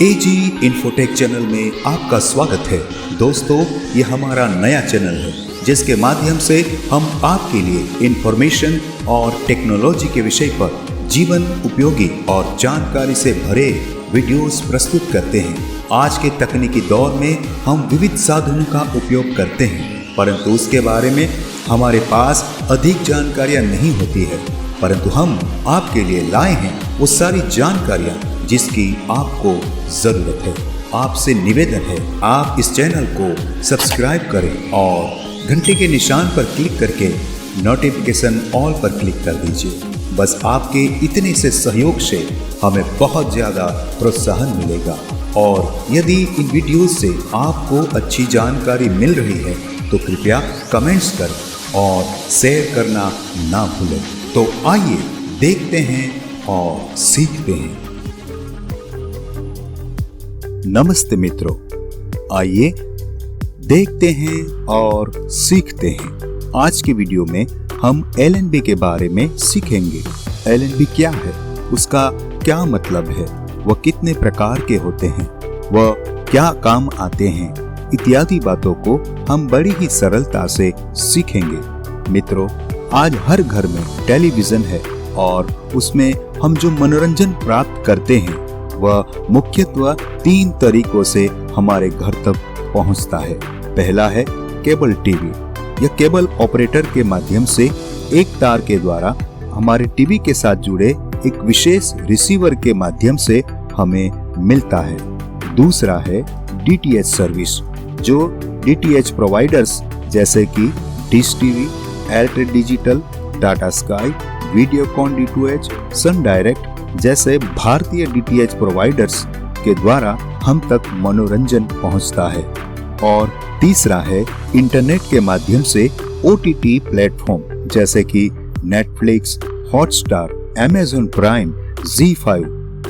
एजी infotech channel में आपका स्वागत है। दोस्तों, ये हमारा नया चैनल है जिसके माध्यम से हम आपके लिए इंफॉर्मेशन और टेक्नोलॉजी के विषय पर जीवन उपयोगी और जानकारी से भरे वीडियोस प्रस्तुत करते हैं। आज के तकनीकी दौर में हम विविध साधनों का उपयोग करते हैं, परंतु उसके बारे में हमारे पास अधिक जानकारियां नहीं होती है। परंतु हम आपके लिए लाए हैं वो सारी जानकारियां जिसकी आपको जरूरत है। आपसे निवेदन है, आप इस चैनल को सब्सक्राइब करें और घंटे के निशान पर क्लिक करके नोटिफिकेशन ऑल पर क्लिक कर दीजिए। बस आपके इतने से सहयोग से हमें बहुत ज़्यादा प्रोत्साहन मिलेगा। और यदि इन वीडियोस से आपको अच्छी जानकारी मिल रही है तो कृपया कमेंट्स कर और शेयर करना ना भूलें। तो आइए देखते हैं और सीखते हैं। नमस्ते मित्रों, आइए देखते हैं और सीखते हैं। आज के वीडियो में हम LNB के बारे में सीखेंगे। LNB क्या है, उसका क्या मतलब है, वह कितने प्रकार के होते हैं, वह क्या काम आते हैं, इत्यादि बातों को हम बड़ी ही सरलता से सीखेंगे। मित्रों, आज हर घर में टेलीविजन है और उसमें हम जो मनोरंजन प्राप्त करते हैं वह मुख्यतः 3 तरीकों से हमारे घर तक पहुंचता है। पहला है केबल टीवी। यह केबल ऑपरेटर के माध्यम से एक तार के द्वारा हमारे टीवी के साथ जुड़े एक विशेष रिसीवर के माध्यम से हमें मिलता है। दूसरा है DTH सर्विस, जो DTH प्रोवाइडर्स जैसे कि dish TV, Airtel digital, Tata sky, Videocon D2H, Sun Direct जैसे भारतीय DTH प्रोवाइडर्स के द्वारा हम तक मनोरंजन पहुंचता है। और तीसरा है इंटरनेट के माध्यम से OTT प्लेटफॉर्म जैसे कि Netflix, Hotstar, Amazon prime, ZEE5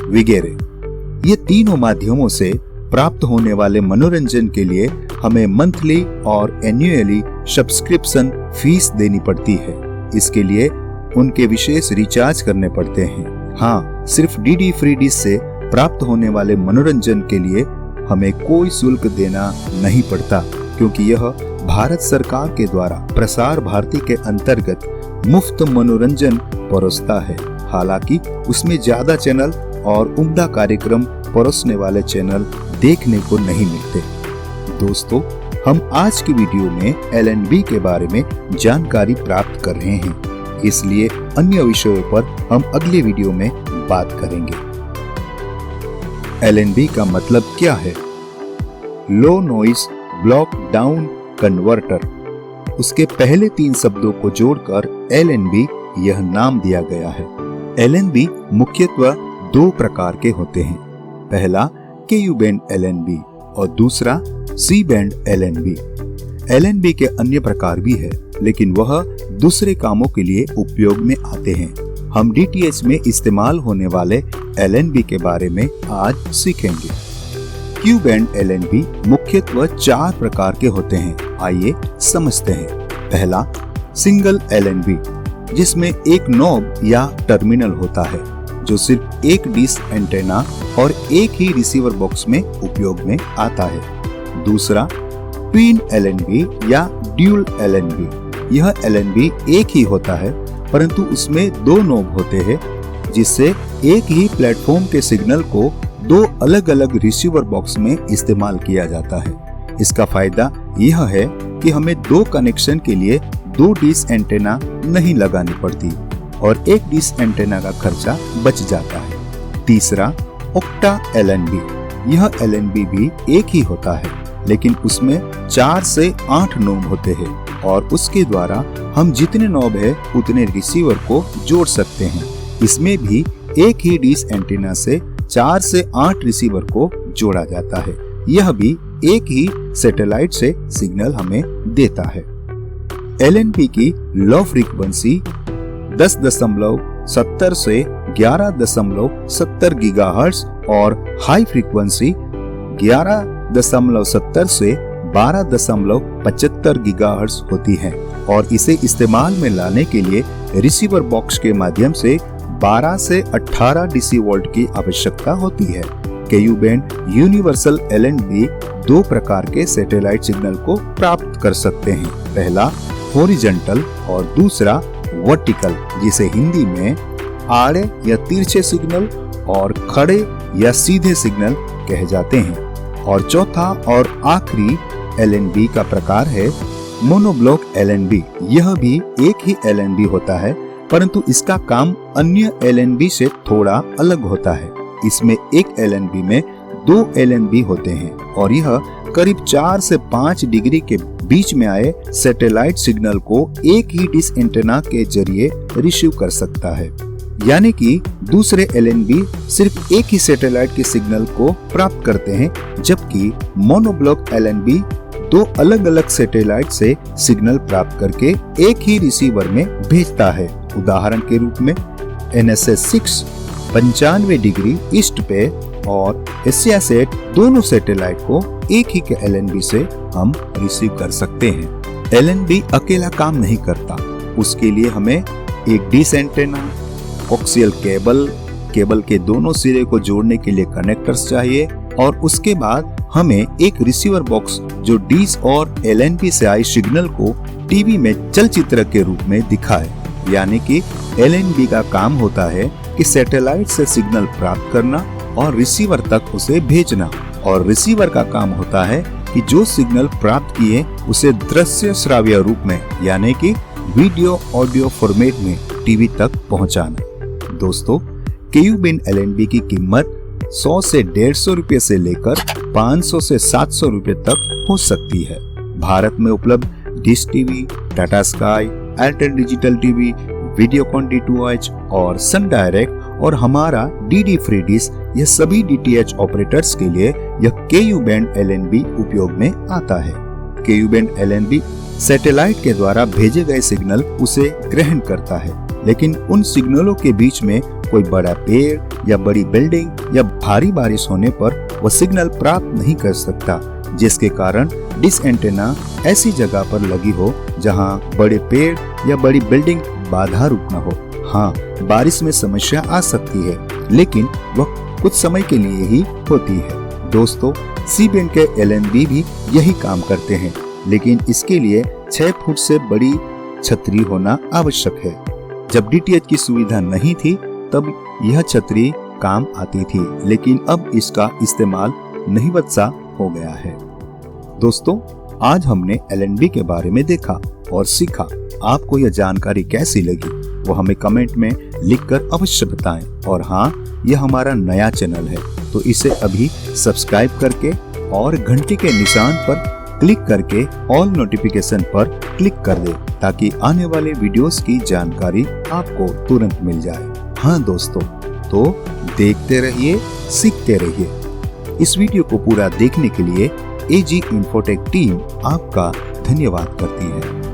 वगैरह। ये तीनों माध्यमों से प्राप्त होने वाले मनोरंजन के लिए हमें मंथली और एन्युअली सब्सक्रिप्शन फीस देनी पड़ती है। इसके लिए उनके विशेष रिचार्ज करने पड़ते हैं। हाँ, सिर्फ DD फ्री डिश से प्राप्त होने वाले मनोरंजन के लिए हमें कोई शुल्क देना नहीं पड़ता, क्योंकि यह भारत सरकार के द्वारा प्रसार भारती के अंतर्गत मुफ्त मनोरंजन परोसता है। हालांकि उसमें ज्यादा चैनल और उम्दा कार्यक्रम परोसने वाले चैनल देखने को नहीं मिलते। दोस्तों, हम आज की वीडियो में LNB के बारे में जानकारी प्राप्त कर रहे हैं, इसलिए अन्य विषयों पर हम अगले वीडियो में बात करेंगे। LNB का मतलब क्या है? Low noise block down converter. उसके पहले 3 शब्दों को जोड़कर LNB यह नाम दिया गया है। LNB मुख्यतः 2 प्रकार के होते हैं। पहला KU बैंड LNB और दूसरा C बैंड LNB। LNB के अन्य प्रकार भी है, लेकिन वह दूसरे कामों के लिए उपयोग में आते हैं। हम DTH में इस्तेमाल होने वाले LNB के बारे में आज सीखेंगे। Q बैंड LNB मुख्यतः 4 प्रकार के होते हैं। आइए समझते हैं। पहला सिंगल LNB, जिसमें एक नॉब या टर्मिनल होता है जो सिर्फ एक डिश एंटेना और एक ही रिसीवर बॉक्स में उपयोग में आता है। दूसरा ट्विन LNB या ड्यूल LNB। यह LNB एक ही होता है, परंतु उसमें 2 नॉब होते हैं, जिससे एक ही प्लेटफॉर्म के सिग्नल को 2 अलग अलग रिसीवर बॉक्स में इस्तेमाल किया जाता है। इसका फायदा यह है कि हमें 2 कनेक्शन के लिए 2 डिश एंटेना नहीं लगानी पड़ती और एक डिश एंटेना का खर्चा बच जाता है। तीसरा ऑक्टा LNB। यह LNB भी एक ही होता है, लेकिन उसमें 4 से 8 नॉब होते हैं और उसके द्वारा हम जितने नॉब है उतने रिसीवर को जोड़ सकते हैं। इसमें भी एक ही डिश एंटीना से 4 से 8 रिसीवर को जोड़ा जाता है। यह भी एक ही सैटेलाइट से सिग्नल हमें देता है। LNB की लो फ्रीक्वेंसी 10.70 से 11.70 गीगाहर्ट्ज और हाई फ्रीक्वेंसी 11.70 से 12.75 गीगाहर्ट्ज होती है और इसे इस्तेमाल में लाने के लिए रिसीवर बॉक्स के माध्यम से 12 से 18 DC वोल्ट की आवश्यकता होती है। Ku बैंड यूनिवर्सल LNB दो प्रकार के सैटेलाइट सिग्नल को प्राप्त कर सकते हैं। पहला हॉरिजॉन्टल और दूसरा वर्टिकल, जिसे हिंदी में आड़े या तिरछे सिग्नल और खड़े या सीधे सिग्नल कहे जाते हैं। और चौथा और आखिरी LNB का प्रकार है मोनोब्लॉक LNB। यह भी एक ही LNB होता है, परंतु इसका काम अन्य LNB से थोड़ा अलग होता है। इसमें एक LNB में दो LNB होते हैं और यह करीब 4 से 5 डिग्री के बीच में आए सैटेलाइट सिग्नल को एक ही डिश एंटेना के जरिए रिसीव कर सकता है। यानी कि दूसरे LNB सिर्फ एक ही सैटेलाइट के सिग्नल को प्राप्त करते हैं, जबकि मोनोब्लॉक LNB दो अलग अलग सैटेलाइट से सिग्नल प्राप्त करके एक ही रिसीवर में भेजता है। उदाहरण के रूप में NSS-6 95 डिग्री ईस्ट पे और एशियासेट दोनों सैटेलाइट को एक ही के LNB से हम रिसीव कर सकते हैं। LNB अकेला काम नहीं करता, उसके लिए हमें एक डिश एंटेना, कोक्सियल केबल के दोनों सिरे को जोड़ने के लिए कनेक्टर्स चाहिए और उसके बाद हमें एक रिसीवर बॉक्स जो डिश और LNB से आई सिग्नल को टीवी में चलचित्र के रूप में दिखाए। यानी कि LNB का काम होता है कि सैटेलाइट से सिग्नल प्राप्त करना और रिसीवर तक उसे भेजना, और रिसीवर का काम होता है कि जो सिग्नल प्राप्त किए उसे दृश्य श्राव्य रूप में यानी कि वीडियो ऑडियो फॉर्मेट में टीवी तक पहुंचाना। दोस्तों, Ku बैंड LNB की कीमत 100 से 150 रुपए से लेकर 500 से 700 रुपए तक हो सकती है। भारत में उपलब्ध dish TV, Tata sky, Airtel digital TV, Videocon D2H और सन डायरेक्ट और हमारा DD फ्री डिश, यह सभी DTH ऑपरेटर्स के लिए यह Ku बैंड LNB उपयोग में आता है। Ku बैंड LNB सैटेलाइट के द्वारा भेजे गए सिग्नल उसे ग्रहण करता है, लेकिन उन सिग्नलों के बीच में कोई बड़ा पेड़ या बड़ी बिल्डिंग या भारी बारिश होने पर वह सिग्नल प्राप्त नहीं कर सकता, जिसके कारण डिश एंटेना ऐसी जगह पर लगी हो जहां बड़े पेड़ या बड़ी बिल्डिंग बाधा रूप न हो। हाँ, बारिश में समस्या आ सकती है, लेकिन वह कुछ समय के लिए ही होती है। दोस्तों, सी बैंड के LNB भी यही काम करते हैं, लेकिन इसके लिए 6 फुट से बड़ी छतरी होना आवश्यक है। जब DTH की सुविधा नहीं थी तब यह छतरी काम आती थी, लेकिन अब इसका इस्तेमाल नहीवत सा हो गया है। दोस्तों, आज हमने LNB के बारे में देखा और सीखा। आपको यह जानकारी कैसी लगी वो हमें कमेंट में लिखकर अवश्य बताएं। और हाँ, यह हमारा नया चैनल है, तो इसे अभी सब्सक्राइब करके और घंटी के निशान पर क्लिक करके ऑल नोटिफिकेशन पर क्लिक कर दे, ताकि आने वाले वीडियोस की जानकारी आपको तुरंत मिल जाए। हाँ दोस्तों, तो देखते रहिए, सीखते रहिए। इस वीडियो को पूरा देखने के लिए AG इन्फोटेक टीम आपका धन्यवाद करती है।